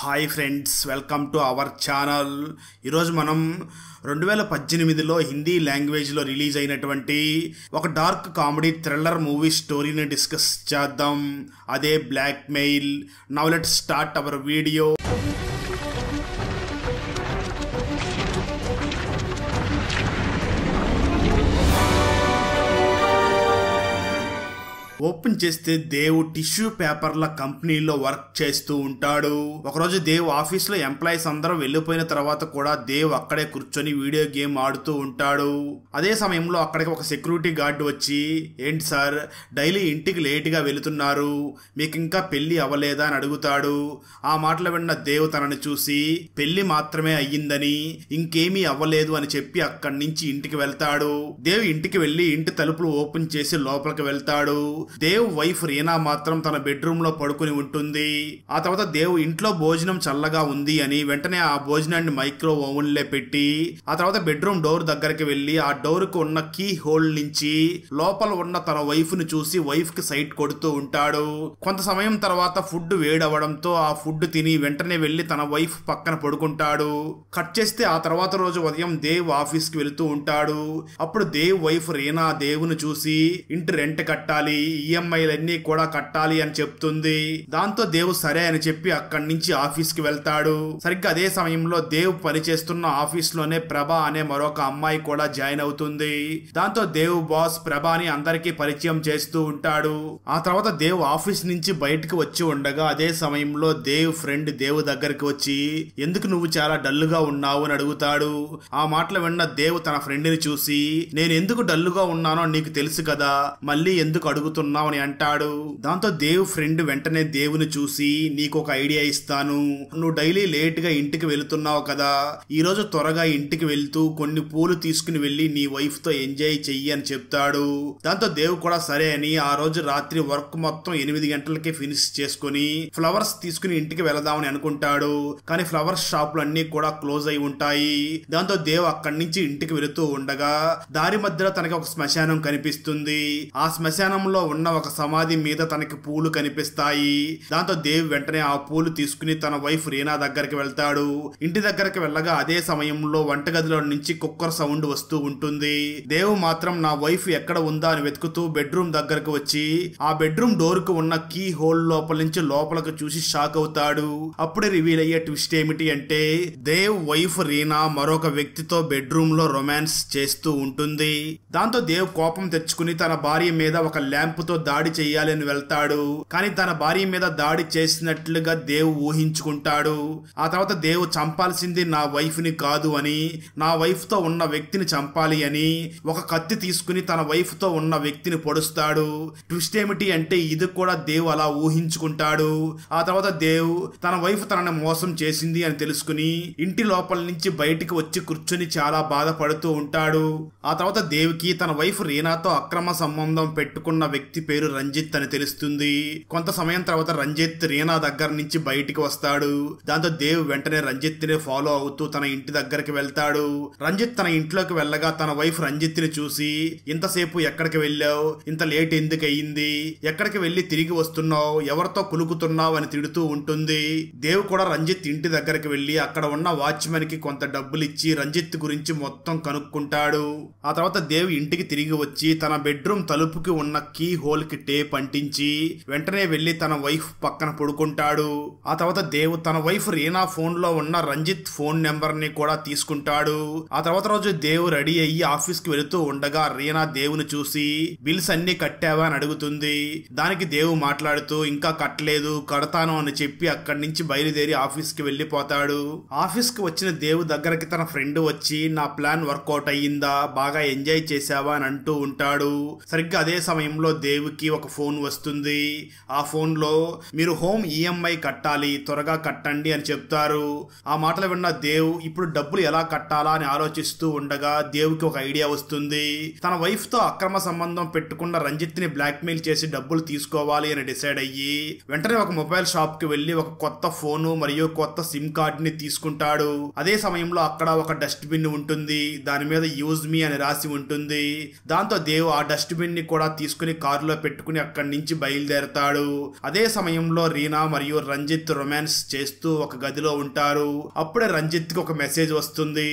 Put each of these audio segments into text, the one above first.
Hi friends, welcome to our channel. ఈరోజు మనం 2018లో హిందీ లాంగ్వేజ్లో రిలీజ్ అయినటువంటి ఒక డార్క్ కామెడీ థ్రిల్లర్ మూవీ స్టోరీని డిస్కస్ చేద్దాం. అదే Blackmail. Now let's start our video. Open చేస్తే దేవ్ టిష్యూ పేపర్ల కంపెనీలో వర్క్ చేస్తూ ఉంటాడు. ఒకరోజు దేవ్ ఆఫీస్లో ఎంప్లాయీస్ అందరూ వెళ్ళిపోయిన తర్వాత కూడా దేవ్ అక్కడే కూర్చొని వీడియో గేమ్ ఆడుతూ ఉంటాడు. అదే సమయంలో అక్కడికి ఒక సెక్యూరిటీ గార్డ్ వచ్చి, ఏంటి సార్ డైలీ ఇంటికి లేటుగా వెళుతున్నారు, మీకు ఇంకా పెళ్లి అవ్వలేదా అని అడుగుతాడు. ఆ మాటలు విన్న దేవ్ తనని చూసి పెళ్లి మాత్రమే అయ్యిందని, ఇంకేమీ అవ్వలేదు అని చెప్పి అక్కడి నుంచి ఇంటికి వెళ్తాడు. దేవ్ ఇంటికి వెళ్లి ఇంటి తలుపులు ఓపెన్ చేసి లోపలికి వెళ్తాడు. దేవ్ వైఫ్ రీనా మాత్రం తన బెడ్రూమ్ లో పడుకుని ఉంటుంది. ఆ తర్వాత దేవ్ ఇంట్లో భోజనం చల్లగా ఉంది అని వెంటనే ఆ భోజనాన్ని మైక్రో ఓవెన్ లో పెట్టి ఆ తర్వాత బెడ్రూమ్ డోర్ దగ్గరికి వెళ్లి ఆ డోర్ కు ఉన్న కీ హోల్ నుంచి లోపల ఉన్న తన వైఫ్ ను చూసి వైఫ్ కి సైట్ కొడుతూ ఉంటాడు. కొంత సమయం తర్వాత ఫుడ్ వేడవడంతో ఆ ఫుడ్ తిని వెంటనే వెళ్లి తన వైఫ్ పక్కన పడుకుంటాడు. కట్ చేస్తే ఆ తర్వాత రోజు ఉదయం దేవ్ ఆఫీస్ కి వెళుతూ ఉంటాడు. అప్పుడు దేవ్ వైఫ్ రీనా దేవుని చూసి ఇంటి రెంట్ కట్టాలి, ఈఎంఐలన్నీ కూడా కట్టాలి అని చెప్తుంది. దాంతో దేవ్ సరే అని చెప్పి అక్కడి నుంచి ఆఫీస్ కి వెళ్తాడు. సరిగ్గా అదే సమయంలో దేవ్ పనిచేస్తున్న ఆఫీస్ లోనే ప్రభా అనే మరొక అమ్మాయి కూడా జాయిన్ అవుతుంది. దాంతో దేవ్ బాస్ ప్రభాని అందరికీ పరిచయం చేస్తూ ఉంటాడు. ఆ తర్వాత దేవ్ ఆఫీస్ నుంచి బయటకు వచ్చి ఉండగా అదే సమయంలో దేవ్ ఫ్రెండ్ దేవ్ దగ్గరికి వచ్చి, ఎందుకు నువ్వు చాలా డల్లుగా ఉన్నావు అని అడుగుతాడు. ఆ మాటలు విన్న దేవ్ తన ఫ్రెండ్ ని చూసి, నేను ఎందుకు డల్లుగా ఉన్నానో నీకు తెలుసు కదా, మళ్ళీ ఎందుకు అడుగుతున్నావు అని అంటాడు. దాంతో దేవ్ ఫ్రెండ్ వెంటనే దేవుని చూసి, నీకు ఒక ఐడియా ఇస్తాను, నువ్వు డైలీ లేట్ గా ఇంటికి వెళుతున్నావు కదా, ఈ రోజు త్వరగా ఇంటికి వెళ్తూ కొన్ని పూలు తీసుకుని వెళ్లి నీ వైఫ్ తో ఎంజాయ్ చెయ్యి అని చెప్తాడు. దాంతో దేవ్ కూడా సరే అని ఆ రోజు రాత్రి వర్క్ మొత్తం 8 గంటలకి ఫినిష్ చేసుకుని ఫ్లవర్స్ తీసుకుని ఇంటికి వెళదామని అనుకుంటాడు. కానీ ఫ్లవర్స్ షాపులు అన్ని కూడా క్లోజ్ అయి ఉంటాయి. దాంతో దేవ్ అక్కడి నుంచి ఇంటికి వెళుతూ ఉండగా దారి మధ్యలో తనకి ఒక శ్మశానం కనిపిస్తుంది. ఆ శ్మశానంలో ఉన్న ఒక సమాధి మీద తనకి పూలు కనిపిస్తాయి. దాంతో దేవ్ వెంటనే ఆ పూలు తీసుకుని తన వైఫ్ రీనా దగ్గరికి వెళ్తాడు. ఇంటి దగ్గరికి వెళ్ళగా అదే సమయంలో వంటగదిలో నుంచి కుక్కర్ సౌండ్ వస్తూ ఉంటుంది. దేవ్ మాత్రం నా వైఫ్ ఎక్కడ ఉందా అని వెతుకుతూ బెడ్రూమ్ దగ్గరకు వచ్చి ఆ బెడ్రూమ్ డోర్ కు ఉన్న కీ హోల్ లోపల నుంచి లోపలకు చూసి షాక్ అవుతాడు. అప్పుడే రివీల్ అయ్యే ట్విస్ట్ ఏమిటి అంటే దేవ్ వైఫ్ రీనా మరొక వ్యక్తితో బెడ్రూమ్ లో రొమాన్స్ చేస్తూ ఉంటుంది. దాంతో దేవ్ కోపం తెచ్చుకుని తన భార్య మీద ఒక ల్యాంప్ తో దాడి చెయ్యాలని వెళ్తాడు. కానీ తన భార్య మీద దాడి చేసినట్లుగా దేవ్ ఊహించుకుంటాడు. ఆ తర్వాత దేవ్ చంపాల్సింది నా వైఫ్ ని కాదు అని, నా వైఫ్ తో ఉన్న వ్యక్తిని చంపాలి అని ఒక కత్తి తీసుకుని తన వైఫ్ తో ఉన్న వ్యక్తిని పొడుస్తాడు. ట్విస్ట్ ఏమిటి అంటే ఇది కూడా దేవ్ అలా ఊహించుకుంటాడు. ఆ తర్వాత దేవ్ తన వైఫ్ తనని మోసం చేసింది అని తెలుసుకుని ఇంటి లోపల నుంచి బయటికి వచ్చి కూర్చొని చాలా బాధపడుతూ ఉంటాడు. ఆ తర్వాత దేవ్ కి తన వైఫ్ రీనాతో అక్రమ సంబంధం పెట్టుకున్న వ్యక్తి పేరు రంజిత్ అని తెలుస్తుంది. కొంత సమయం తర్వాత రంజిత్ రీనా దగ్గర నుంచి బయటికి వస్తాడు. దాంతో దేవ్ వెంటనే రంజిత్ ని ఫాలో అవుతూ తన ఇంటి దగ్గరికి వెళ్తాడు. రంజిత్ తన ఇంట్లోకి వెళ్ళగా తన వైఫ్ రంజిత్ ని చూసి, ఇంతసేపు ఎక్కడికి వెళ్ళావు, ఇంత లేట్ ఎందుకు అయ్యింది, ఎక్కడికి వెళ్లి తిరిగి వస్తున్నావు, ఎవరితో కులుకుతున్నావు అని తిడుతూ ఉంటుంది. దేవ్ కూడా రంజిత్ ఇంటి దగ్గరికి వెళ్లి అక్కడ ఉన్న వాచ్మెన్ కి కొంత డబ్బులు ఇచ్చి రంజిత్ గురించి మొత్తం కనుక్కుంటాడు. ఆ తర్వాత దేవ్ ఇంటికి తిరిగి వచ్చి తన బెడ్రూమ్ తలుపుకి ఉన్న కీ హోల్ కి టేప్ అంటించి వెంటనే వెళ్లి తన వైఫ్ పక్కన పడుకుంటాడు. ఆ తర్వాత దేవ్ తన వైఫ్ రీనా ఫోన్ లో ఉన్న రంజిత్ ఫోన్ నెంబర్ ని కూడా తీసుకుంటాడు. ఆ తర్వాత రోజు దేవ్ రెడీ అయ్యి ఆఫీస్ కి వెళుతూ ఉండగా రీనా దేవుని చూసి, బిల్స్ అన్ని కట్టావా అని అడుగుతుంది. దానికి దేవ్ మాట్లాడుతూ, ఇంకా కట్టలేదు, కడతాను అని చెప్పి అక్కడి నుంచి బయలుదేరి ఆఫీస్ కి వెళ్లిపోతాడు. ఆఫీస్ కి వచ్చిన దేవ్ దగ్గరకి తన ఫ్రెండ్ వచ్చి, నా ప్లాన్ వర్కౌట్ అయ్యిందా, బాగా ఎంజాయ్ చేసావా అని అంటూ ఉంటాడు. సరిగ్గా అదే సమయంలో దేవ్ కి ఒక ఫోన్ వస్తుంది. ఆ ఫోన్ లో మీరు హోమ్ ఈఎంఐ కట్టాలి, త్వరగా కట్టండి అని చెప్తారు. ఆ మాటలు విన్న దేవ్ ఇప్పుడు డబ్బులు ఎలా కట్టాలా అని ఆలోచిస్తూ ఉండగా దేవ్ కి ఒక ఐడియా వస్తుంది. తన వైఫ్ తో అక్రమ సంబంధం పెట్టుకున్న రంజిత్ ని బ్లాక్ మెయిల్ చేసి డబ్బులు తీసుకోవాలి అని డిసైడ్ అయ్యి వెంటనే ఒక మొబైల్ షాప్ కి వెళ్లి ఒక కొత్త ఫోను మరియు కొత్త సిమ్ కార్డ్ ని తీసుకుంటాడు. అదే సమయంలో అక్కడ ఒక డస్ట్ బిన్ ఉంటుంది. దాని మీద యూజ్ మీ అని రాసి ఉంటుంది. దాంతో దేవ్ ఆ డస్ట్ బిన్ ని కూడా తీసుకుని కార్ దారిలో పెట్టుకుని అక్కడి నుంచి బయలుదేరతాడు. అదే సమయంలో రీనా మరియు రంజిత్ రొమాన్స్ చేస్తూ ఒక గదిలో ఉంటారు. అప్పుడే రంజిత్ కి ఒక మెసేజ్ వస్తుంది.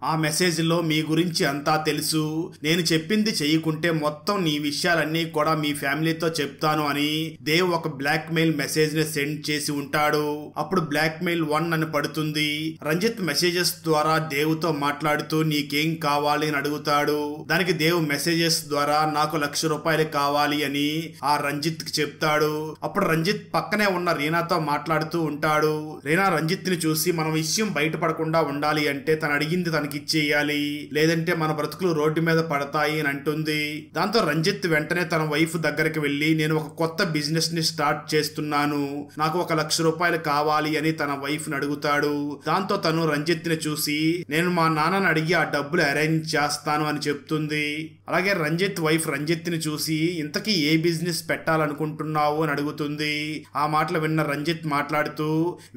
ఆ మెసేజ్ లో మీ గురించి అంతా తెలుసు, నేను చెప్పింది చేయకుంటే మొత్తం నీ విషయాలన్నీ కూడా మీ ఫ్యామిలీతో చెప్తాను అని దేవ్ ఒక బ్లాక్ మెయిల్ మెసేజ్ ని సెండ్ చేసి ఉంటాడు. అప్పుడు బ్లాక్ మెయిల్ 1 అని పడుతుంది. రంజిత్ మెసేజెస్ ద్వారా దేవ్ తో మాట్లాడుతూ నీకేం కావాలి అని అడుగుతాడు. దానికి దేవ్ మెసేజెస్ ద్వారా నాకు ₹1,00,000 కావాలి అని ఆ రంజిత్ కి చెప్తాడు. అప్పుడు రంజిత్ పక్కనే ఉన్న రీనాతో మాట్లాడుతూ ఉంటాడు. రీనా రంజిత్ ని చూసి మన విషయం బయటపడకుండా ఉండాలి అంటే తను అడిగింది తనకి ఇచ్చేయాలి, లేదంటే మన బ్రతుకులు రోడ్డు మీద పడతాయి అని అంటుంది. దాంతో రంజిత్ వెంటనే తన వైఫ్ దగ్గరికి వెళ్లి నేను ఒక కొత్త బిజినెస్ ని స్టార్ట్ చేస్తున్నాను, నాకు ₹1,00,000 కావాలి అని తన వైఫ్ ని అడుగుతాడు. దాంతో తను రంజిత్ ని చూసి నేను మా నాన్నని అడిగి ఆ డబ్బులు అరేంజ్ చేస్తాను అని చెప్తుంది. అలాగే రంజిత్ వైఫ్ రంజిత్ ని చూసి ఇంతకీ ఏ బిజినెస్ పెట్టాలనుకుంటున్నావు అని అడుగుతుంది. ఆ మాటలు విన్న రంజిత్ మాట్లాడుతూ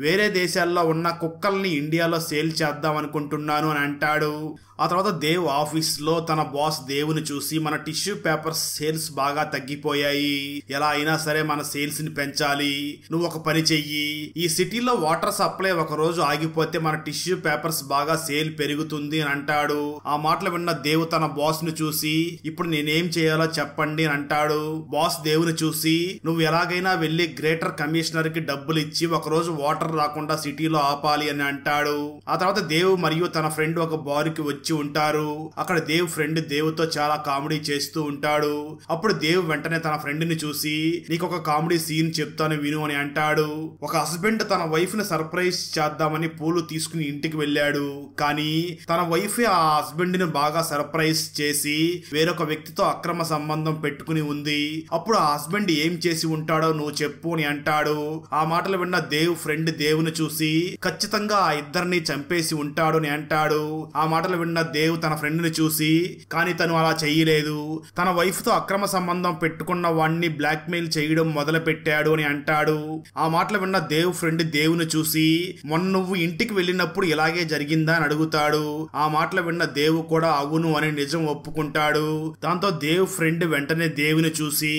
వేరే దేశాల్లో ఉన్న కుక్కల్ని ఇండియాలో సేల్ చేద్దాం అనుకుంటున్నాను అని అంటాడు. ఆ తర్వాత దేవ్ ఆఫీస్ లో తన బాస్ దేవుని చూసి మన టిష్యూ పేపర్స్ సేల్స్ బాగా తగ్గిపోయాయి, ఎలా అయినా సరే మన సేల్స్ ని పెంచాలి, నువ్వు ఒక పని చెయ్యి, ఈ సిటీలో వాటర్ సప్లై ఒక రోజు ఆగిపోతే మన టిష్యూ పేపర్స్ బాగా సేల్ పెరుగుతుంది అని అంటాడు. ఆ మాటలు విన్న దేవ్ తన బాస్ ను చూసి ఇప్పుడు నేనేం చేయాలో చెప్పండి అని అంటాడు. బాస్ దేవుని చూసి నువ్వు ఎలాగైనా వెళ్లి గ్రేటర్ కమిషనర్ కి డబ్బులు ఇచ్చి ఒక రోజు వాటర్ రాకుండా సిటీలో ఆపాలి అని అంటాడు. ఆ తర్వాత దేవ్ మరియు తన ఫ్రెండ్ ఒక బార్కి వచ్చి ఉంటారు. అక్కడ దేవ్ ఫ్రెండ్ దేవుతో చాలా కామెడీ చేస్తూ ఉంటాడు. అప్పుడు దేవ్ వెంటనే తన ఫ్రెండ్ ని చూసి నీకు ఒక కామెడీ సీన్ చెప్తాను విను అని అంటాడు. ఒక హస్బెండ్ తన వైఫ్ ని సర్ప్రైజ్ చేద్దామని పూలు తీసుకుని ఇంటికి వెళ్ళాడు. కానీ తన వైఫ్ ఆ హస్బెండ్ ని బాగా సర్ప్రైజ్ చేసి వేరొక వ్యక్తితో అక్రమ సంబంధం పెట్టుకుని ఉంది. అప్పుడు ఆ హస్బెండ్ ఏం చేసి ఉంటాడో నువ్వు చెప్పు అని అంటాడు. ఆ మాటలు విన్న దేవ్ ఫ్రెండ్ దేవుని చూసి ఖచ్చితంగా ఆ ఇద్దరిని చంపేసి ఉంటాడు అని అంటాడు. ఆ మాటలు విన్న దేవ్ తన ఫ్రెండ్ ని చూసి కానీ తను అలా చెయ్యలేదు, తన వైఫ్ తో అక్రమ సంబంధం పెట్టుకున్న వాడిని బ్లాక్ మెయిల్ చేయడం మొదలు పెట్టాడు అని అంటాడు. ఆ మాటలు విన్న దేవ్ ఫ్రెండ్ దేవుని చూసి మొన్న నువ్వు ఇంటికి వెళ్ళినప్పుడు ఇలాగే జరిగిందా అని అడుగుతాడు. ఆ మాటలు విన్న దేవ్ కూడా అవును అని నిజం ఒప్పుకుంటాడు. దాంతో దేవ్ ఫ్రెండ్ వెంటనే దేవుని చూసి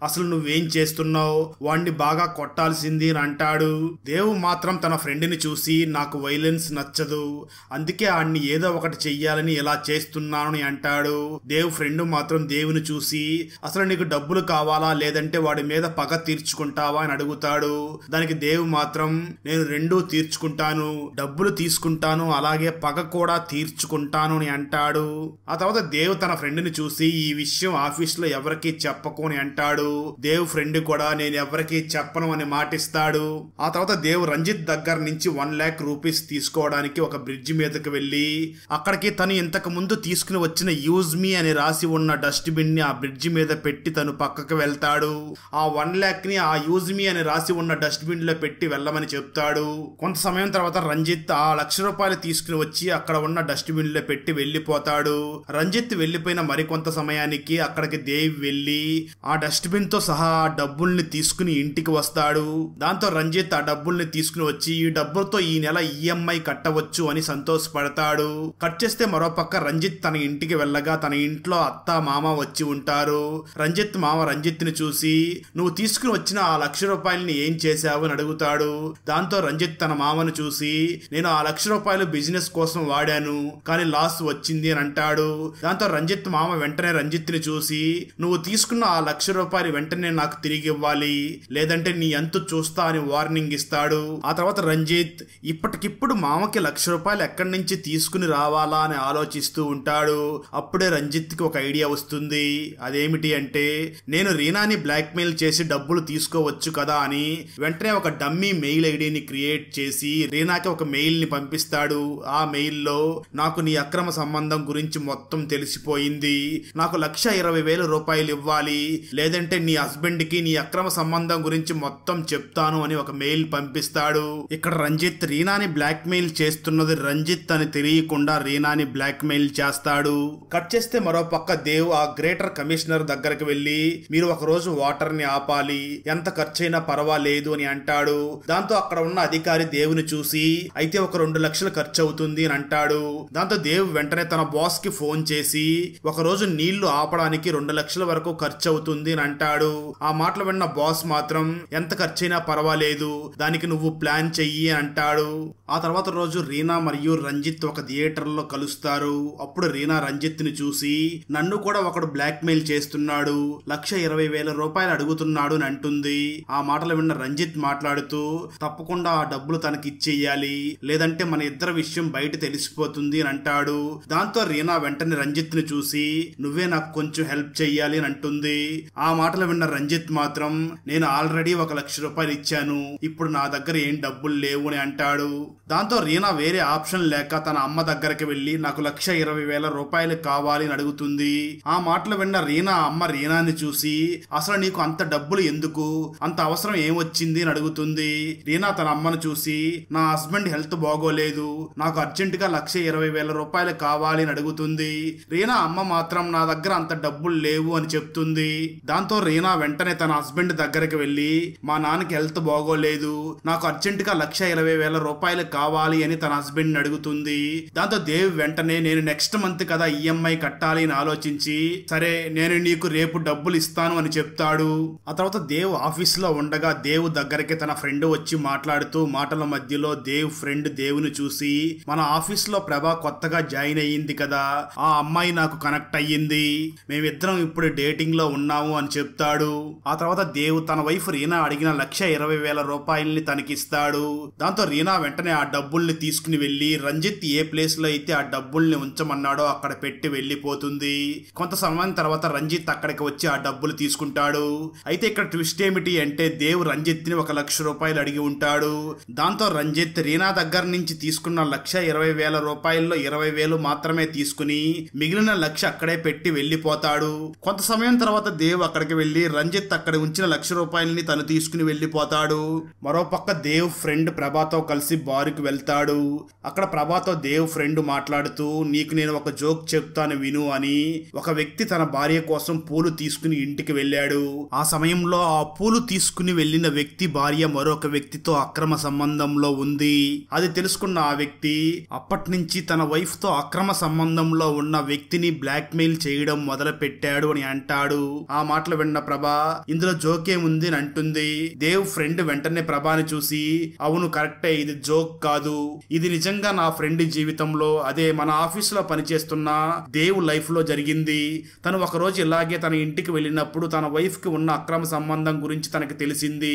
అసలు నువ్వేం చేస్తున్నావు, వాడిని బాగా కొట్టాల్సింది అని అంటాడు. దేవ్ మాత్రం తన ఫ్రెండ్ ని చూసి నాకు వైలెన్స్ నచ్చదు, అందుకే ఆడిని ఏదో ఒకటి చెయ్యాలని ఇలా చేస్తున్నాను అని అంటాడు. దేవ్ ఫ్రెండ్ మాత్రం దేవుని చూసి అసలు నీకు డబ్బులు కావాలా లేదంటే వాడి మీద పగ తీర్చుకుంటావా అని అడుగుతాడు. దానికి దేవ్ మాత్రం నేను రెండూ తీర్చుకుంటాను, డబ్బులు తీసుకుంటాను అలాగే పగ కూడా తీర్చుకుంటాను అని అంటాడు. ఆ తర్వాత దేవ్ తన ఫ్రెండ్ ని చూసి ఈ విషయం ఆఫీస్ లో ఎవరికి చెప్పకు అని అంటాడు. దేవ్ ఫ్రెండ్ కూడా నేను ఎవరికి చెప్పను అని మాటిస్తాడు. ఆ తర్వాత దేవ్ రంజిత్ దగ్గర నుంచి ₹1,00,000 తీసుకోవడానికి ఒక బ్రిడ్జ్ మీదకి వెళ్లి అక్కడికి తను ఇంతకు ముందు తీసుకుని వచ్చిన యూజ్ మీ అని రాసి ఉన్న డస్ట్ బిన్ ని ఆ బ్రిడ్జి మీద పెట్టి తను పక్కకు వెళ్తాడు. ఆ 1,00,000 ని ఆ యూజ్ మీ అని రాసి ఉన్న డస్ట్ బిన్ లో పెట్టి వెళ్ళమని చెప్తాడు. కొంత సమయం తర్వాత రంజిత్ ఆ ₹1,00,000 తీసుకుని వచ్చి అక్కడ ఉన్న డస్ట్ బిన్ లో పెట్టి వెళ్లిపోతాడు. రంజిత్ వెళ్లిపోయిన మరికొంత సమయానికి అక్కడికి దేవ్ వెళ్లి ఆ డస్ట్ బిన్ తో సహా ఆ డబ్బుల్ని తీసుకుని ఇంటికి వస్తాడు. దాంతో రంజిత్ ఆ డబ్బుల్ని తీసుకుని వచ్చి ఈ డబ్బులతో ఈ నెల ఈఎంఐ కట్టవచ్చు అని సంతోషపడతాడు. కట్ చేస్తే మరోపక్క రంజిత్ తన ఇంటికి వెళ్ళగా తన ఇంట్లో అత్త మామ వచ్చి ఉంటారు. రంజిత్ మామ రంజిత్ ని చూసి నువ్వు తీసుకుని వచ్చిన ఆ ₹1,00,000 ఏం చేశావు అని అడుగుతాడు. దాంతో రంజిత్ తన మామను చూసి నేను ఆ ₹1,00,000 బిజినెస్ కోసం వాడాను కానీ లాస్ వచ్చింది అని అంటాడు. దాంతో రంజిత్ మామ వెంటనే రంజిత్ ని చూసి నువ్వు తీసుకున్న ఆ ₹1,00,000 వెంటనే నాకు తిరిగి ఇవ్వాలి లేదంటే నీ అంతు చూస్తా అని వార్నింగ్ ఇస్తాడు. ఆ తర్వాత రంజిత్ ఇప్పటికిప్పుడు మామకి ₹1,00,000 ఎక్కడి నుంచి తీసుకుని రావాలా అని ఆలోచిస్తూ ఉంటాడు. అప్పుడే రంజిత్ కి ఒక ఐడియా వస్తుంది. అదేమిటి అంటే నేను రీనాని బ్లాక్ మెయిల్ చేసి డబ్బులు తీసుకోవచ్చు కదా అని వెంటనే ఒక డమ్మీ మెయిల్ ఐడిని క్రియేట్ చేసి రీనాకి ఒక మెయిల్ ని పంపిస్తాడు. ఆ మెయిల్ లో నాకు నీ అక్రమ సంబంధం గురించి మొత్తం తెలిసిపోయింది, నాకు ₹1,20,000 ఇవ్వాలి లేదంటే నీ హస్బెండ్ కి నీ అక్రమ సంబంధం గురించి మొత్తం చెప్తాను అని ఒక మెయిల్ పంపిస్తాడు. ఇక్కడ రంజిత్ రీనాని బ్లాక్ మెయిల్ చేస్తున్నది రంజిత్ అని తెలియకుండా తెలియకుండా రీనాని బ్లాక్ మెయిల్ చేస్తాడు. కట్ చేస్తే మరో పక్క దేవ్ ఆ గ్రేటర్ కమిషనర్ దగ్గరకు వెళ్లి మీరు ఒక రోజు వాటర్ ని ఆపాలి, ఎంత ఖర్చైనా పర్వాలేదు అని అంటాడు. దాంతో అక్కడ ఉన్న అధికారి దేవుని చూసి అయితే ఒక 2 లక్షలు ఖర్చు అవుతుంది అని అంటాడు. దాంతో దేవ్ వెంటనే తన బాస్ కి ఫోన్ చేసి ఒక రోజు నీళ్లు ఆపడానికి 2 లక్షల వరకు ఖర్చు అవుతుంది అని అంటాడు. ఆ మాటలు విన్న బాస్ మాత్రం ఎంత ఖర్చైనా పర్వాలేదు, దానికి నువ్వు ప్లాన్ చెయ్యి అని అంటాడు. ఆ తర్వాత రోజు రీనా మరియు రంజిత్ ఒక థియేటర్ లో కలుస్తారు. అప్పుడు రీనా రంజిత్ ని చూసి నన్ను కూడా ఒకడు బ్లాక్ మెయిల్ చేస్తున్నాడు, 1,20,000 రూపాయలు అడుగుతున్నాడు అని అంటుంది. ఆ మాటలు విన్న రంజిత్ మాట్లాడుతూ తప్పకుండా ఆ డబ్బులు తనకి ఇచ్చేయాలి, లేదంటే మన ఇద్దరి విషయం బయట తెలిసిపోతుంది అని అంటాడు. దాంతో రీనా వెంటనే రంజిత్ ని చూసి నువ్వే నాకు కొంచెం హెల్ప్ చెయ్యాలి అని అంటుంది. ఆ మాటలు విన్న రంజిత్ మాత్రం నేను ఆల్రెడీ 1,00,000 రూపాయలు ఇచ్చాను, ఇప్పుడు నా దగ్గర ఏం డబ్బులు లేవు అని అంటాడు. దాంతో రీనా వేరే ఆప్షన్ లేక తన అమ్మ దగ్గరికి వెళ్లి నాకు 1,20,000 రూపాయలు కావాలి అని అడుగుతుంది. ఆ మాటలు విన్న అమ్మ రీనాని చూసి అసలు నీకు అంత డబ్బులు ఎందుకు, అంత అవసరం ఏమొచ్చింది అని అడుగుతుంది. రీనా తన అమ్మను చూసి నా హస్బెండ్ హెల్త్ బాగోలేదు, నాకు అర్జెంట్ గా 1,20,000 రూపాయలు కావాలి అని అడుగుతుంది. రీనా అమ్మ మాత్రం నా దగ్గర అంత డబ్బులు లేవు అని చెప్తుంది. దాంతో రీనా వెంటనే తన హస్బెండ్ దగ్గరికి వెళ్లి మా నాన్నకి హెల్త్ బాగోలేదు, నాకు అర్జెంట్ గా 1,20,000 రూపాయలు కావాలి అని తన హస్బెండ్ అడుగుతుంది. దాంతో దేవ్ వెంటనే నేను నెక్స్ట్ మంత్ కదా ఈఎంఐ కట్టాలి అని ఆలోచించి సరే నేను నీకు రేపు డబ్బులు ఇస్తాను అని చెప్తాడు. ఆ తర్వాత దేవ్ ఆఫీస్ లో ఉండగా దేవ్ దగ్గరికి తన ఫ్రెండ్ వచ్చి మాట్లాడుతూ మాటల మధ్యలో దేవ్ ఫ్రెండ్ దేవుని చూసి మన ఆఫీస్ లో ప్రభా కొత్తగా జాయిన్ అయ్యింది కదా, ఆ అమ్మాయి నాకు కనెక్ట్ అయ్యింది, మేమిద్దరం ఇప్పుడు డేటింగ్ లో ఉన్నాము అని చెప్తాడు. ఆ తర్వాత దేవ్ తన వైఫ్ రీనా అడిగిన 1,20,000 రూపాయల్ని తనకిస్తాడు. దాంతో రీనా వెంటనే ఆ డబ్బుల్ని తీసుకుని వెళ్లి రంజిత్ ఏ ప్లేస్ లో అయితే ఆ డబ్బుల్ని ఉంచమన్నాడో అక్కడ పెట్టి వెళ్లిపోతుంది. కొంత సమయం తర్వాత రంజిత్ అక్కడికి వచ్చి ఆ డబ్బులు తీసుకుంటాడు. అయితే ఇక్కడ ట్విస్ట్ ఏమిటి అంటే దేవ్ రంజిత్ ని 1,00,000 రూపాయలు అడిగి ఉంటాడు. దాంతో రంజిత్ రీనా దగ్గర నుంచి తీసుకున్న 1,20,000 రూపాయల్లో 20,000 మాత్రమే తీసుకుని మిగిలిన 1,00,000 అక్కడే పెట్టి వెళ్లిపోతాడు. కొంత సమయం తర్వాత దేవ్ అక్కడికి వెళ్లి రంజిత్ అక్కడ ఉంచిన 1,00,000 రూపాయలని తను తీసుకుని వెళ్లిపోతాడు. మరోపక్క దేవ్ ఫ్రెండ్ ప్రభాతో కలిసి బారుకి వెళ్తాడు. అక్కడ ప్రభాతో దేవ్ ఫ్రెండ్ మాట్లాడుతూ నీకు నేను ఒక జోక్ చెప్తాను విను అని ఒక వ్యక్తి తన భార్య కోసం పూలు తీసుకుని ఇంటికి వెళ్ళాడు. ఆ సమయంలో ఆ పూలు తీసుకుని వెళ్లిన వ్యక్తి భార్య మరొక వ్యక్తితో అక్రమ సంబంధంలో ఉంది. అది తెలుసుకున్న ఆ వ్యక్తి అప్పటి నుంచి తన వైఫ్ తో అక్రమ సంబంధంలో ఉన్న వ్యక్తిని బ్లాక్ మెయిల్ చేయడం మొదలు పెట్టాడు అని అంటాడు. ఆ మాటలు విన్న ప్రభా ఇందులో జోకేముంది అని అంటుంది. దేవ్ ఫ్రెండ్ వెంటనే ప్రభాని చూసి అవును కరెక్టే, ఇది జోక్ కాదు, ఇది నిజంగా నా ఫ్రెండ్ జీవితంలో అదే మన ఆఫీస్ లో పనిచేస్తున్న దేవ్ లైఫ్ లో జరిగింది. తను ఒక రోజు ఇలాగే తన ఇంటికి వెళ్ళినప్పుడు తన వైఫ్ కి ఉన్న అక్రమ సంబంధం గురించి తనకి తెలిసింది.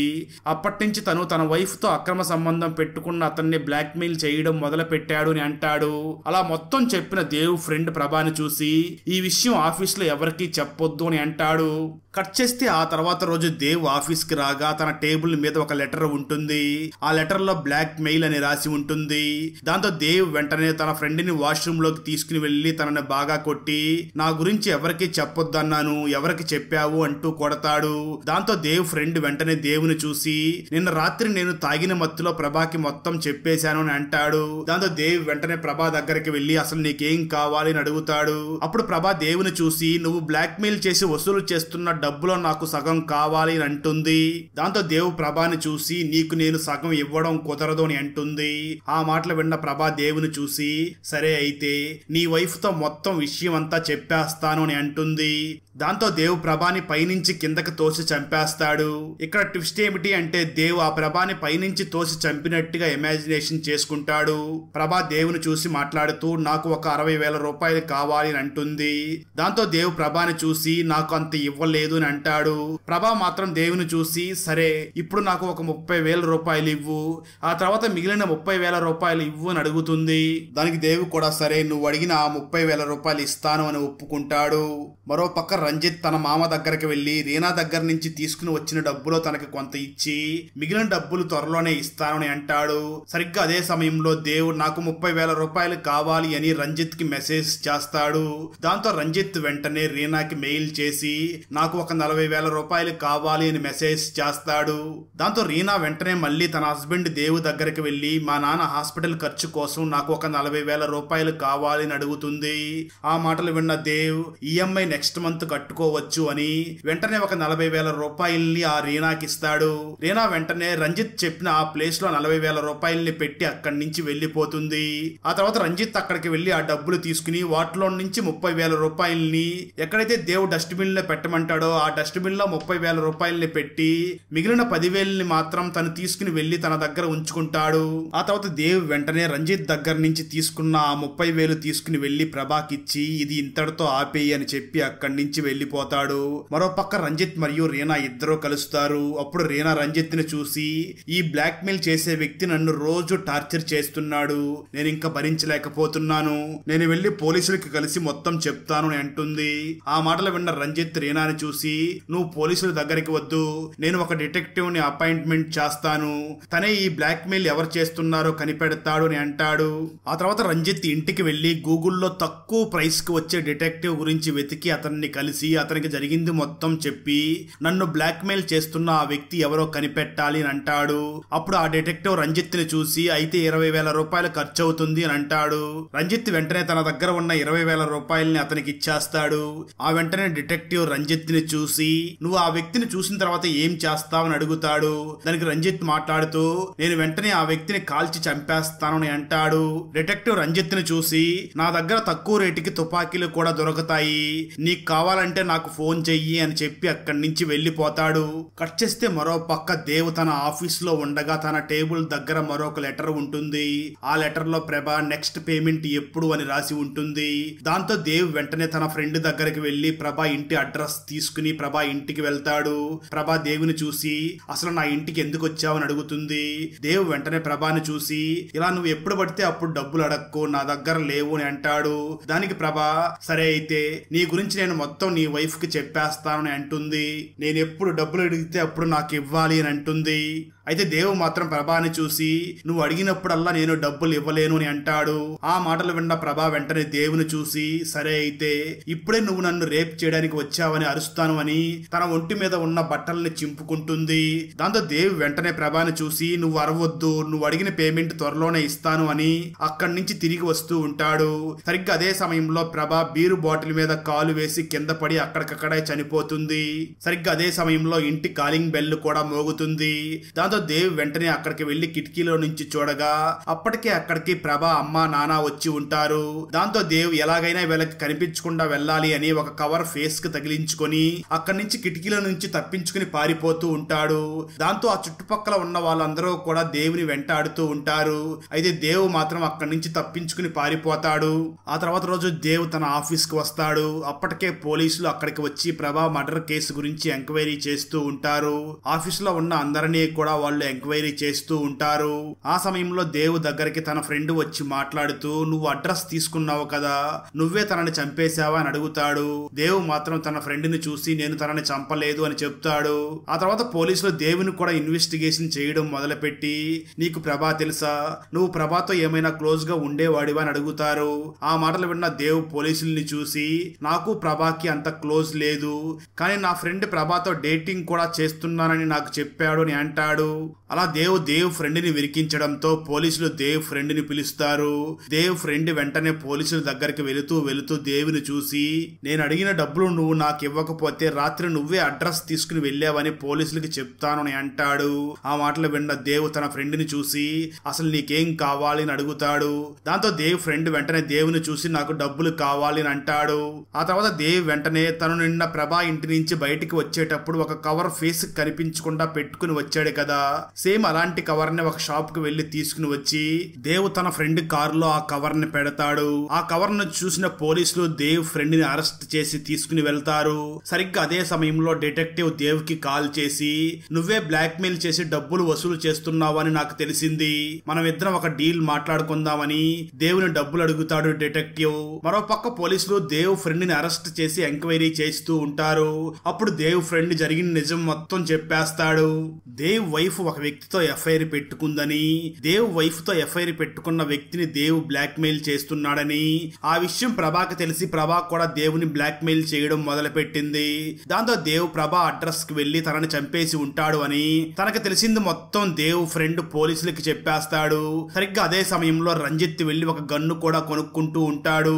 అప్పటి నుంచి తను తన వైఫ్ తో అక్రమ సంబంధం పెట్టుకున్న అతన్ని బ్లాక్ మెయిల్ చేయడం మొదలు పెట్టాడు అని అంటాడు. అలా మొత్తం చెప్పిన దేవ్ ఫ్రెండ్ ప్రభాని చూసి ఈ విషయం ఆఫీస్ లో ఎవరికీ చెప్పొద్దు అని అంటాడు. కట్ చేస్తే ఆ తర్వాత రోజు దేవ్ ఆఫీస్ కి రాగా తన టేబుల్ మీద ఒక లెటర్ ఉంటుంది. ఆ లెటర్ లో బ్లాక్ మెయిల్ అని రాసి ఉంటుంది. దాంతో దేవ్ వెంటనే తన ఫ్రెండ్ ని వాష్రూమ్ లోకి తీసుకుని వెళ్లి తనని బాగా కొట్టి నా గురించి ఎవరికి చెప్పొద్దన్నాను, ఎవరికి చెప్పావు అంటూ కొడతాడు. దాంతో దేవ్ ఫ్రెండ్ వెంటనే దేవుని చూసి నిన్న రాత్రి నేను తాగిన మత్తులో ప్రభాకి మొత్తం చెప్పేశాను అని అంటాడు. దాంతో దేవ్ వెంటనే ప్రభా దగ్గరికి వెళ్లి అసలు నీకేం కావాలి అని అడుగుతాడు. అప్పుడు ప్రభా దేవుని చూసి నువ్వు బ్లాక్ మెయిల్ చేసి వసూలు చేస్తున్న డబ్బులో నాకు సగం కావాలి అని అంటుంది. దాంతో దేవ్ ప్రభాని చూసి నీకు నేను సగం ఇవ్వడం కుదరదు అని అంటుంది. ఆ మాటలు విన్న ప్రభా దేవుని చూసి సరే అయితే నీ వైఫ్ తో మొత్తం విషయం అంతా చెప్పేస్తాను అని అంటుంది. దాంతో దేవ్ ప్రభాని పైనుంచి కిందకి తోసి చంపేస్తాడు. ఇక్కడ ట్విస్ట్ ఏమిటి అంటే దేవ్ ఆ ప్రభాని పైనుంచి తోసి చంపినట్టుగా ఇమాజినేషన్ చేసుకుంటాడు. ప్రభా దేవుని చూసి మాట్లాడుతూ నాకు ఒక 60,000 రూపాయలు కావాలి అని అంటుంది. దాంతో దేవ్ ప్రభాని చూసి నాకు అంత ఇవ్వలేదు అని అంటాడు. ప్రభా మాత్రం దేవుని చూసి సరే ఇప్పుడు నాకు ఒక 30,000 రూపాయలు ఇవ్వు, ఆ తర్వాత మిగిలిన 30,000 రూపాయలు ఇవ్వు అని అడుగుతుంది. దానికి దేవ్ కూడా సరే నువ్వు అడిగిన ఆ 30,000 రూపాయలు ఇస్తాను అని ఒప్పుకుంటాడు. మరో పక్క రంజిత్ తన మామ దగ్గరికి వెళ్లి రీనా దగ్గర నుంచి తీసుకుని వచ్చిన డబ్బులో తనకి కొంత ఇచ్చి మిగిలిన డబ్బులు త్వరలోనే ఇస్తానని అంటాడు. సరిగ్గా అదే సమయంలో దేవ్ నాకు 30,000 రూపాయలు కావాలి అని రంజిత్ కి మెసేజ్ చేస్తాడు. దాంతో రంజిత్ వెంటనే రీనాకి మెయిల్ చేసి నాకు ఒక 40,000 రూపాయలు కావాలి అని మెసేజ్ చేస్తాడు. దాంతో రీనా వెంటనే మళ్ళీ తన హస్బెండ్ దేవ్ దగ్గరికి వెళ్లి మా నాన్న హాస్పిటల్ ఖర్చు కోసం నాకు ఒక 40,000 రూపాయలు కావాలని అడుగుతుంది. ఆ మాటలు విన్న దేవ్ ఈఎంఐ నెక్స్ట్ మంత్ కట్టుకోవచ్చు అని వెంటనే ఒక 40,000 రూపాయల్ని ఆ రీనాకి ఇస్తాడు. రీనా వెంటనే రంజిత్ చెప్పిన ఆ ప్లేస్ లో 40,000 రూపాయల్ని పెట్టి అక్కడి నుంచి వెళ్లిపోతుంది. ఆ తర్వాత రంజిత్ అక్కడికి వెళ్లి ఆ డబ్బులు తీసుకుని వాటిలో నుంచి 30,000 రూపాయల్ని ఎక్కడైతే దేవ్ డస్ట్బిన్ లో పెట్టమంటాడో ఆ డస్ట్బిన్ లో 30,000 రూపాయల్ని పెట్టి మిగిలిన 10,000ని మాత్రం తను తీసుకుని వెళ్లి తన దగ్గర ఉంచుకుంటాడు. ఆ తర్వాత దేవ్ వెంటనే రంజిత్ దగ్గర నుంచి తీసుకున్న ఆ 30,000 తీసుకుని వెళ్లి ప్రభాకిచ్చి ఇది ఇంతటితో ఆపేయి అని చెప్పి అక్కడి నుంచి వెళ్లిపోతాడు. మరోపక్క రంజిత్ మరియు రీనా ఇద్దరు కలుస్తారు. అప్పుడు రీనా రంజిత్ ని చూసి ఈ బ్లాక్ మెయిల్ చేసే వ్యక్తి నన్ను రోజు టార్చర్ చేస్తున్నాడు, నేను ఇంకా భరించలేకపోతున్నాను, నేను వెళ్లి పోలీసులకి కలిసి మొత్తం చెప్తాను అని అంటుంది. ఆ మాటలు విన్న రంజిత్ రీనాని చూసి నువ్వు పోలీసుల దగ్గరికి వద్దు, నేను ఒక డిటెక్టివ్ ని అపాయింట్మెంట్ చేస్తాను, తనే ఈ బ్లాక్ మెయిల్ ఎవరు చేస్తున్నారో కనిపెడతాడు అని అంటాడు. ఆ తర్వాత రంజిత్ ఇంటికి వెళ్లి గూగుల్లో తక్కువ ప్రైస్ కి వచ్చే డిటెక్టివ్ గురించి వెతికి అతన్ని కలిసి అతనికి జరిగింది మొత్తం చెప్పి నన్ను బ్లాక్ మెయిల్ చేస్తున్న ఆ వ్యక్తి ఎవరో కనిపెట్టాలి అని అంటాడు. అప్పుడు ఆ డిటెక్టివ్ రంజిత్ ని చూసి అయితే 20,000 రూపాయలు ఖర్చు అవుతుంది అని అంటాడు. రంజిత్ వెంటనే తన దగ్గర ఉన్న 20,000 రూపాయల్ని అతనికి ఇచ్చేస్తాడు. ఆ వెంటనే డిటెక్టివ్ రంజిత్ ని చూసి నువ్వు ఆ వ్యక్తిని చూసిన తర్వాత ఏం చేస్తావని అడుగుతాడు. దానికి రంజిత్ మాట్లాడుతూ నేను వెంటనే ఆ వ్యక్తిని కాల్చి చంపేస్తాను అని అంటాడు. డిటెక్టివ్ రంజిత్ ని చూసి నా దగ్గర తక్కువ రేటుకి తుపాకీలు కూడా దొరుకుతాయి, నీకు కావాలంటే నాకు ఫోన్ చెయ్యి అని చెప్పి అక్కడి నుంచి వెళ్లిపోతాడు. కట్ చేస్తే మరో పక్క దేవ్ తన ఆఫీస్ లో ఉండగా తన టేబుల్ దగ్గర మరొక లెటర్ ఉంటుంది. ఆ లెటర్ లో ప్రభా నెక్స్ట్ పేమెంట్ ఎప్పుడు అని రాసి ఉంటుంది. దాంతో దేవ్ వెంటనే తన ఫ్రెండ్ దగ్గరికి వెళ్లి ప్రభా ఇంటి అడ్రస్ తీసుకుని ప్రభా ఇంటికి వెళ్తాడు. ప్రభా దేవుని చూసి అసలు నా ఇంటికి ఎందుకు వచ్చావని అడుగుతుంది. దేవ్ వెంటనే ప్రభాని చూసి ఇలా నువ్వు ఎప్పుడు పడితే అప్పుడు డబ్బులు అడక్కు, నా దగ్గర లేవు అని అంటాడు. దానికి ప్రభా సరే అయితే నీ గురించి నేను మొత్తం నీ వైఫ్ కి చెప్పేస్తానని అంటుంది. నేను ఎప్పుడు డబ్బులు అడిగితే అప్పుడు నాకు ఇవ్వాలి అని అంటుంది. అయితే దేవు మాత్రం ప్రభాని చూసి నువ్వు అడిగినప్పుడల్లా నేను డబ్బులు ఇవ్వలేను అని అంటాడు. ఆ మాటలు విన్న ప్రభా వెంటనే దేవుని చూసి సరే అయితే ఇప్పుడే నువ్వు నన్ను రేప్ చేయడానికి వచ్చావని అరుస్తాను అని తన ఒంటి మీద ఉన్న బట్టల్ని చింపుకుంటుంది. దాంతో దేవ్ వెంటనే ప్రభాని చూసి నువ్వు అరవద్దు, నువ్వు అడిగిన పేమెంట్ త్వరలోనే ఇస్తాను అని అక్కడి నుంచి తిరిగి వస్తూ ఉంటాడు. సరిగ్గా అదే సమయంలో ప్రభా బీరు బాటిల్ మీద కాలు వేసి కింద పడి అక్కడికక్కడే చనిపోతుంది. సరిగ్గా అదే సమయంలో ఇంటి కాలింగ్ బెల్ కూడా మోగుతుంది. దాంతో దేవ్ వెంటనే అక్కడికి వెళ్లి కిటికీలో నుంచి చూడగా అప్పటికే అక్కడికి ప్రభా అమ్మ నాన్న వచ్చి ఉంటారు. దాంతో దేవ్ ఎలాగైనా వీళ్ళకి కనిపించకుండా వెళ్ళాలి అని ఒక కవర్ ఫేస్ కి తగిలించుకొని అక్కడి నుంచి కిటికీలో నుంచి తప్పించుకుని పారిపోతూ ఉంటాడు. దాంతో ఆ చుట్టుపక్కల ఉన్న వాళ్ళందరూ కూడా దేవుని వెంటాడుతూ ఉంటారు. అయితే దేవ్ మాత్రం అక్కడి నుంచి తప్పించుకుని పారిపోతాడు. ఆ తర్వాత రోజు దేవ్ తన ఆఫీస్ కి వస్తాడు. అప్పటికే పోలీసులు అక్కడికి వచ్చి ప్రభా మర్డర్ కేసు గురించి ఎంక్వైరీ చేస్తూ ఉంటారు. ఆఫీస్ లో ఉన్న అందరినీ కూడా వాళ్ళు ఎంక్వైరీ చేస్తూ ఉంటారు. ఆ సమయంలో దేవ్ దగ్గరికి తన ఫ్రెండ్ వచ్చి మాట్లాడుతూ నువ్వు అడ్రస్ తీసుకున్నావు కదా, నువ్వే తనని చంపేశావా అని అడుగుతాడు. దేవ్ మాత్రం తన ఫ్రెండ్ ని చూసి నేను తనని చంపలేదు అని చెప్తాడు. ఆ తర్వాత పోలీసులు దేవుని కూడా ఇన్వెస్టిగేషన్ చేయడం మొదలుపెట్టి నీకు ప్రభా తెలుసా, నువ్వు ప్రభాతో ఏమైనా క్లోజ్ గా ఉండేవాడివా అని అడుగుతారు. ఆ మాటలు విన్న దేవ్ పోలీసుల్ని చూసి నాకు ప్రభాకి అంత క్లోజ్ లేదు, కానీ నా ఫ్రెండ్ ప్రభాతో డేటింగ్ కూడా చేస్తున్నానని నాకు చెప్పాడు అని అంటాడు. అలా దేవ్ ఫ్రెండ్ ని విరికించడంతో పోలీసులు దేవ్ ఫ్రెండ్ ని పిలుస్తారు. దేవ్ ఫ్రెండ్ వెంటనే పోలీసుల దగ్గరికి వెళుతూ దేవుని చూసి నేను అడిగిన డబ్బులు నువ్వు నాకు ఇవ్వకపోతే రాత్రి నువ్వే అడ్రస్ తీసుకుని వెళ్ళావని పోలీసులకి చెప్తాను అని అంటాడు. ఆ మాటలు విన్న దేవ్ తన ఫ్రెండ్ ని చూసి అసలు నీకేం కావాలి అని అడుగుతాడు. దాంతో దేవ్ ఫ్రెండ్ వెంటనే దేవుని చూసి నాకు డబ్బులు కావాలి అని అంటాడు. ఆ తర్వాత దేవ్ వెంటనే తను నిన్న ప్రభా ఇంటి నుంచి బయటికి వచ్చేటప్పుడు ఒక కవర్ ఫేస్ కనిపించకుండా పెట్టుకుని వచ్చాడు కదా, సేమ్ అలాంటి కవర్ ని ఒక షాప్ కి వెళ్లి తీసుకుని వచ్చి దేవ్ తన ఫ్రెండ్ కారులో ఆ కవర్ ని పెడతాడు. ఆ కవర్ ను చూసిన పోలీసులు దేవ్ ఫ్రెండ్ ని అరెస్ట్ చేసి తీసుకుని వెళ్తారు. సరిగ్గా అదే సమయంలో డిటెక్టివ్ దేవ్ కి కాల్ చేసి నువ్వే బ్లాక్ మెయిల్ చేసి డబ్బులు వసూలు చేస్తున్నావని నాకు తెలిసింది, మనం ఇద్దరం ఒక డీల్ మాట్లాడుకుందామని దేవుని డబ్బులు అడుగుతాడు డిటెక్టివ్. మరో పక్క పోలీసులు దేవ్ ఫ్రెండ్ ని అరెస్ట్ చేసి ఎంక్వైరీ చేస్తూ ఉంటారు. అప్పుడు దేవ్ ఫ్రెండ్ జరిగిన నిజం మొత్తం చెప్పేస్తాడు. దేవ్ వైఫ్ వైఫ్ ఒక వ్యక్తితో ఎఫ్ఐఆర్ పెట్టుకుందని, దేవ్ వైఫ్ తో ఎఫ్ఐఆర్ పెట్టుకున్న వ్యక్తిని దేవ్ బ్లాక్ మెయిల్ చేస్తున్నాడని ఆ విషయం ప్రభాకి తెలిసి ప్రభా కూడా దేవుని బ్లాక్ మెయిల్ చేయడం మొదలు పెట్టింది. దాంతో దేవ్ ప్రభా అడ్రస్ కి వెళ్లి తనని చంపేసి ఉంటాడు అని తనకు తెలిసింది మొత్తం దేవ్ ఫ్రెండ్ పోలీసులకి చెప్పేస్తాడు. సరిగ్గా అదే సమయంలో రంజిత్ వెళ్లి ఒక గన్ను కూడా కొనుక్కుంటూ ఉంటాడు.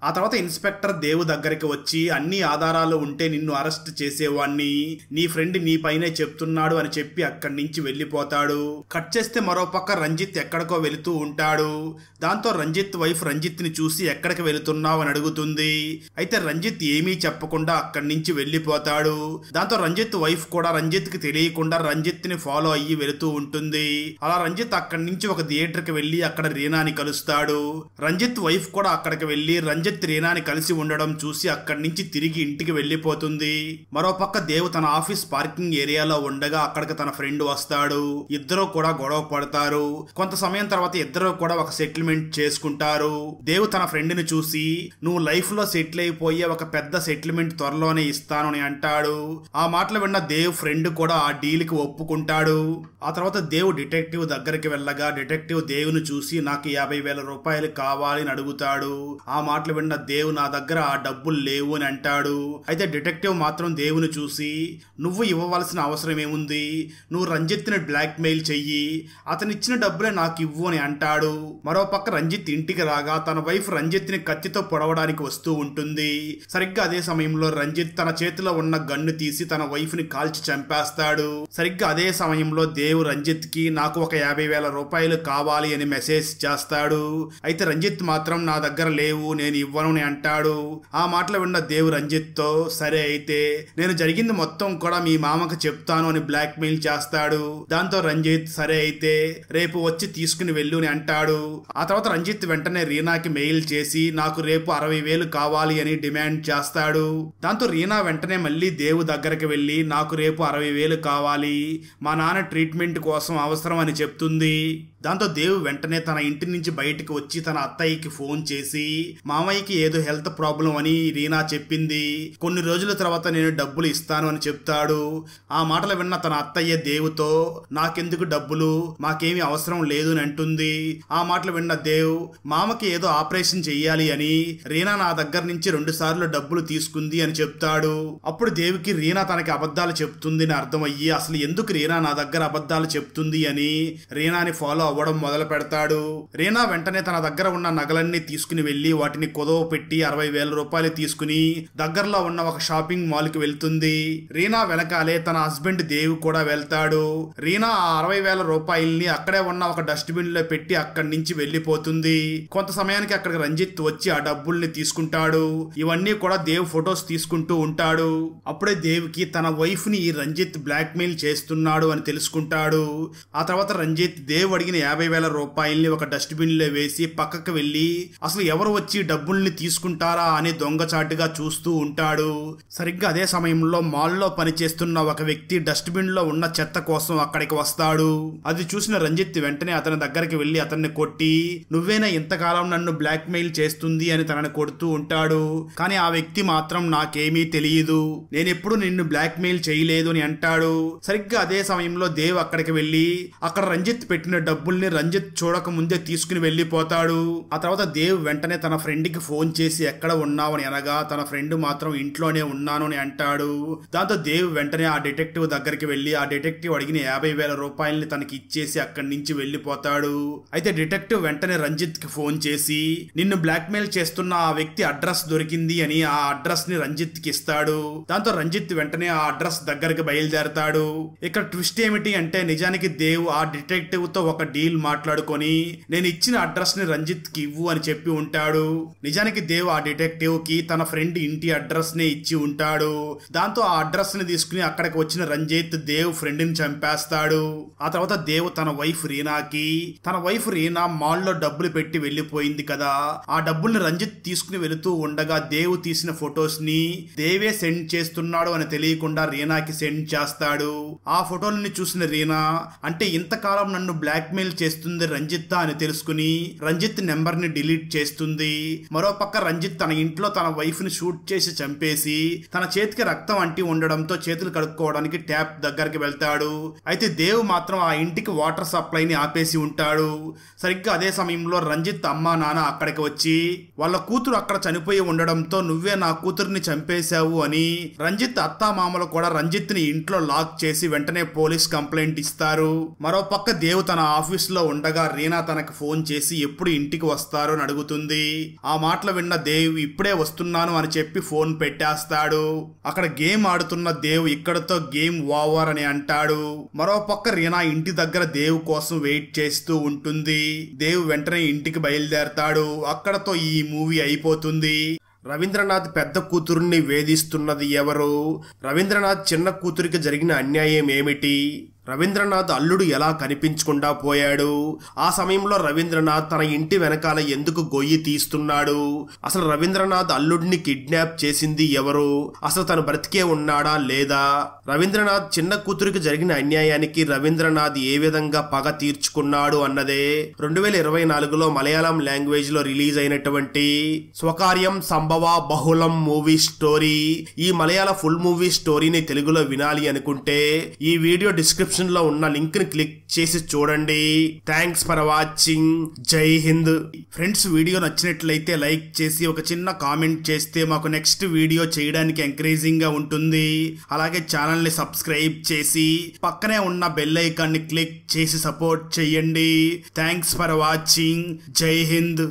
ఆ తర్వాత ఇన్స్పెక్టర్ దేవ్ దగ్గరికి వచ్చి అన్ని ఆధారాలు ఉంటే నిన్ను అరెస్ట్ చేసేవాణ్ణి, నీ ఫ్రెండ్ నీ పైనే చెప్తున్నాడు అని చెప్పి అక్కడి నుంచి వెళ్లిపోతాడు. కట్ చేస్తే మరో పక్క రంజిత్ ఎక్కడికో వెళుతూ ఉంటాడు. దాంతో రంజిత్ వైఫ్ రంజిత్ ని చూసి ఎక్కడికి వెళుతున్నావు అని అడుగుతుంది. అయితే రంజిత్ ఏమీ చెప్పకుండా అక్కడి నుంచి వెళ్లిపోతాడు. దాంతో రంజిత్ వైఫ్ కూడా రంజిత్ కి తెలియకుండా రంజిత్ ని ఫాలో అయ్యి వెళుతూ ఉంటుంది. అలా రంజిత్ అక్కడి నుంచి ఒక థియేటర్ కి వెళ్లి అక్కడ రీనాని కలుస్తాడు. రంజిత్ వైఫ్ కూడా అక్కడికి వెళ్లి రంజిత్ రీనాని కలిసి ఉండడం చూసి అక్కడి నుంచి తిరిగి ఇంటికి వెళ్లిపోతుంది. మరోపక్క దేవ్ తన ఆఫీస్ పార్కింగ్ ఏరియాలో ఉండగా అక్కడికి తన ఫ్రెండ్ వస్తాడు. ఇద్దరు కూడా గొడవ పడతారు. కొంత సమయం తర్వాత ఇద్దరు కూడా ఒక సెటిల్మెంట్ చేసుకుంటారు. దేవ్ తన ఫ్రెండ్ ని చూసి నువ్వు లైఫ్ లో సెటిల్ అయిపోయే ఒక పెద్ద సెటిల్మెంట్ త్వరలోనే ఇస్తాను అని అంటాడు. ఆ మాటలు విన్న దేవ్ ఫ్రెండ్ కూడా ఆ డీల్ కి ఒప్పుకుంటాడు. ఆ తర్వాత దేవ్ డిటెక్టివ్ దగ్గరికి వెళ్ళగా డిటెక్టివ్ దేవుని చూసి నాకు 50,000 రూపాయలు కావాలి అని అడుగుతాడు. ఆ మాటలు విన్న దేవ్ నా దగ్గర ఆ డబ్బులు లేవు అని అంటాడు. అయితే డిటెక్టివ్ మాత్రం దేవుని చూసి నువ్వు ఇవ్వవలసిన అవసరం ఏముంది, నువ్వు రంజిత్ ని బ్లాక్ మెయిల్ చెయ్యి, అతను ఇచ్చిన డబ్బులే నాకు ఇవ్వు అని అంటాడు. మరోపక్క రంజిత్ ఇంటికి రాగా తన వైఫ్ రంజిత్ ని కత్తితో పొడవడానికి వస్తూ ఉంటుంది. సరిగ్గా అదే సమయంలో రంజిత్ తన చేతిలో ఉన్న గన్ను తీసి తన వైఫ్ ని కాల్చి చంపేస్తాడు. సరిగ్గా అదే సమయంలో దేవ్ రంజిత్ కి నాకు ఒక 50,000 రూపాయలు కావాలి అని మెసేజ్ చేస్తాడు. అయితే రంజిత్ మాత్రం నా దగ్గర లేవు, నేను ఇవ్వను అని అంటాడు. ఆ మాటలు విన్న దేవ్ రంజిత్ తో సరే అయితే నేను జరిగింది మొత్తం కూడా మీ మామకు చెప్తాను అని బ్లాక్ మెయిల్ చేస్తాడు. దాంతో రంజిత్ సరే అయితే రేపు వచ్చి తీసుకుని వెళ్ళు అని అంటాడు. ఆ తర్వాత రంజిత్ వెంటనే రీనాకి మెయిల్ చేసి నాకు రేపు 60,000 కావాలి అని డిమాండ్ చేస్తాడు. దాంతో రీనా వెంటనే మళ్ళీ దేవు దగ్గరికి వెళ్లి నాకు రేపు 60,000 కావాలి, మా నాన్న ట్రీట్మెంట్ కోసం అవసరం అని చెప్తుంది. దాంతో దేవ్ వెంటనే తన ఇంటి నుంచి బయటకు వచ్చి తన అత్తయ్యకి ఫోన్ చేసి మామయ్యకి ఏదో హెల్త్ ప్రాబ్లం అని రీనా చెప్పింది, కొన్ని రోజుల తర్వాత నేను డబ్బులు ఇస్తాను అని చెప్తాడు. ఆ మాటలు విన్న తన అత్తయ్య దేవుతో నాకెందుకు డబ్బులు, మాకేమీ అవసరం లేదు అని అంటుంది. ఆ మాటలు విన్న దేవ్ మామకి ఏదో ఆపరేషన్ చెయ్యాలి అని రీనా నా దగ్గర నుంచి 2 సార్లు డబ్బులు తీసుకుంది అని చెప్తాడు. అప్పుడు దేవ్కి రీనా తనకి అబద్ధాలు చెప్తుంది అని అర్థమయ్యి అసలు ఎందుకు రీనా నా దగ్గర అబద్ధాలు చెప్తుంది అని రీనాని ఫాలో అవ్వడం మొదలు పెడతాడు. రీనా వెంటనే తన దగ్గర ఉన్న నగలన్నీ తీసుకుని వెళ్లి వాటిని కుదవ పెట్టి 60,000 రూపాయలు తీసుకుని దగ్గరలో ఉన్న ఒక షాపింగ్ మాల్ కి వెళ్తుంది. రీనా వెనకాలే తన హస్బెండ్ దేవ్ కూడా వెళ్తాడు. రీనా ఆ 60,000 రూపాయల్ని అక్కడే ఉన్న ఒక డస్ట్బిన్ లో పెట్టి అక్కడి నుంచి వెళ్లిపోతుంది. కొంత సమయానికి అక్కడికి రంజిత్ వచ్చి ఆ డబ్బుల్ని తీసుకుంటాడు. ఇవన్నీ కూడా దేవ్ ఫొటోస్ తీసుకుంటూ ఉంటాడు. అప్పుడే దేవ్ కి తన వైఫ్ ని ఈ రంజిత్ బ్లాక్ మెయిల్ చేస్తున్నాడు అని తెలుసుకుంటాడు. ఆ తర్వాత రంజిత్ దేవ్ అడిగిన 50,000 రూపాయల్ని ఒక డస్ట్బిన్ లో వేసి పక్కకు వెళ్లి అసలు ఎవరు వచ్చి డబ్బుల్ని తీసుకుంటారా అని దొంగచాటుగా చూస్తూ ఉంటాడు. సరిగ్గా అదే సమయంలో మాల్లో పనిచేస్తున్న ఒక వ్యక్తి డస్ట్బిన్ లో ఉన్న చెత్త కోసం అక్కడికి వస్తాడు. అది చూసిన రంజిత్ వెంటనే అతని దగ్గరికి వెళ్లి అతన్ని కొట్టి నువ్వేనా ఇంతకాలం నన్ను బ్లాక్ మెయిల్ చేస్తుంది అని తనని కొడుతూ ఉంటాడు. కానీ ఆ వ్యక్తి మాత్రం నాకేమీ తెలియదు, నేనెప్పుడు నిన్ను బ్లాక్ మెయిల్ చేయలేదు అని అంటాడు. సరిగ్గా అదే సమయంలో దేవ్ అక్కడికి వెళ్లి అక్కడ రంజిత్ పెట్టిన డబ్బుల్ని రంజిత్ చూడక ముందే తీసుకుని వెళ్లిపోతాడు. ఆ తర్వాత దేవ్ వెంటనే తన ఫ్రెండ్ కి ఫోన్ చేసి ఎక్కడ ఉన్నావని అనగా తన ఫ్రెండ్ మాత్రం ఇంట్లోనే ఉన్నాను అని అంటాడు. దాంతో దేవ్ వెంటనే ఆ డిటెక్టివ్ దగ్గరికి వెళ్లి ఆ డిటెక్టివ్ అడిగిన 50,000 రూపాయల్ని తనకి ఇచ్చేసి అక్కడి నుంచి వెళ్లిపోతాడు. అయితే డిటెక్టివ్ వెంటనే రంజిత్ కి ఫోన్ చేసి నిన్ను బ్లాక్ మెయిల్ చేస్తున్న ఆ వ్యక్తి అడ్రస్ దొరికింది అని ఆ అడ్రస్ ని రంజిత్ కి ఇస్తాడు. దాంతో రంజిత్ వెంటనే ఆ అడ్రస్ దగ్గరికి బయలుదేరతాడు. ఇక్కడ ట్విస్ట్ ఏమిటి అంటే నిజానికి దేవ్ ఆ డిటెక్టివ్ తో ఒక డీల్ మాట్లాడుకొని నేను ఇచ్చిన అడ్రస్ ని రంజిత్ కి ఇవ్వు అని చెప్పి ఉంటాడు. నిజానికి దేవ్ ఆ డిటెక్టివ్ కి తన ఫ్రెండ్ ఇంటి అడ్రస్ ని ఇచ్చి ఉంటాడు. దాంతో ఆ అడ్రస్ ని తీసుకుని అక్కడికి వచ్చిన రంజిత్ దేవ్ ఫ్రెండ్ ని చంపేస్తాడు. ఆ తర్వాత దేవ్ తన వైఫ్ రీనా మాల్ లో డబ్బులు పెట్టి వెళ్లిపోయింది కదా, ఆ డబ్బుల్ని రంజిత్ తీసుకుని వెళుతూ ఉండగా దేవ్ తీసిన ఫొటోస్ ని దేవే సెండ్ చేస్తున్నాడు అని తెలియకుండా రీనాకి సెండ్ చేస్తాడు. ఆ ఫోటోలని చూసిన రీనా అంటే ఇంతకాలం నన్ను బ్లాక్ మెయిల్ చేస్తుంది రంజిత్ అని తెలుసుకుని రంజిత్ నెంబర్ ని డిలీట్ చేస్తుంది. మరోపక్క రంజిత్ తన ఇంట్లో తన వైఫ్ ని షూట్ చేసి చంపేసి తన చేతికి రక్తం అంటి ఉండడంతో చేతులు కడుక్కోవడానికి ట్యాప్ దగ్గరికి వెళ్తాడు. అయితే దేవ్ మాత్రం ఆ ఇంటికి వాటర్ సప్లైని ఆపేసి ఉంటాడు. సరిగ్గా అదే సమయంలో రంజిత్ అమ్మా నాన్న అక్కడికి వచ్చి వాళ్ళ కూతురు అక్కడ చనిపోయి ఉండడంతో నువ్వే నా కూతుర్ని చంపేశావు అని రంజిత్ అత్తామామలు కూడా రంజిత్ ని ఇంట్లో లాక్ చేసి వెంటనే పోలీస్ కంప్లైంట్ ఇస్తారు. మరోపక్క దేవ్ తన ఆఫీస్ లో ఉండగా రీనా తనకు ఫోన్ చేసి ఎప్పుడు ఇంటికి వస్తారో అని అడుగుతుంది. ఆ మాటలు విన్న దేవ్ ఇప్పుడే వస్తున్నాను అని చెప్పి ఫోన్ పెట్టేస్తాడు. అక్కడ గేమ్ ఆడుతున్న దేవ్ ఇక్కడతో గేమ్ ఓవర్ అని అంటాడు. మరోపక్క రీనా ఇంటి దగ్గర దేవ్ కోసం వెయిట్ చేస్తూ ఉంటుంది. దేవ్ వెంటనే ఇంటికి బయలుదేరతాడు. అక్కడతో ఈ మూవీ అయిపోతుంది. రవీంద్రనాథ్ పెద్ద కూతురుని వేధిస్తున్నది ఎవరు? రవీంద్రనాథ్ చిన్న కూతురికి జరిగిన అన్యాయం ఏమిటి? రవీంద్రనాథ్ అల్లుడు ఎలా కనిపించకుండా పోయాడు? ఆ సమయంలో రవీంద్రనాథ్ తన ఇంటి వెనకాల ఎందుకు గొయ్యి తీస్తున్నాడు? అసలు రవీంద్రనాథ్ అల్లుడిని కిడ్నాప్ చేసింది ఎవరు? అసలు తను బ్రతికే ఉన్నాడా లేదా? రవీంద్రనాథ్ చిన్న కూతురికి జరిగిన అన్యాయానికి రవీంద్రనాథ్ ఏ విధంగా పగ తీర్చుకున్నాడు అన్నదే 2024లో మలయాళం లాంగ్వేజ్ లో రిలీజ్ అయినటువంటి స్వకార్యం సంభవ బహుళం మూవీ స్టోరీ. ఈ మలయాళ ఫుల్ మూవీ స్టోరీని తెలుగులో వినాలి అనుకుంటే ఈ వీడియో డిస్క్రిప్షన్ లో ఉన్న లింక్ ని క్లిక్ చేసి చూడండి. Thanks for watching. జై హింద్. ఫ్రెండ్స్, వీడియో నచ్చినట్లయితే లైక్ చేసి ఒక చిన్న కామెంట్ చేస్తే మాకు నెక్స్ట్ వీడియో చేయడానికి ఎంకరేజింగ్ గా ఉంటుంది. అలాగే ఛానల్ ని సబ్స్క్రైబ్ చేసి పక్కనే ఉన్న బెల్ ఐకాన్ ని క్లిక్ చేసి సపోర్ట్ చేయండి. Thanks for watching. జై హింద్.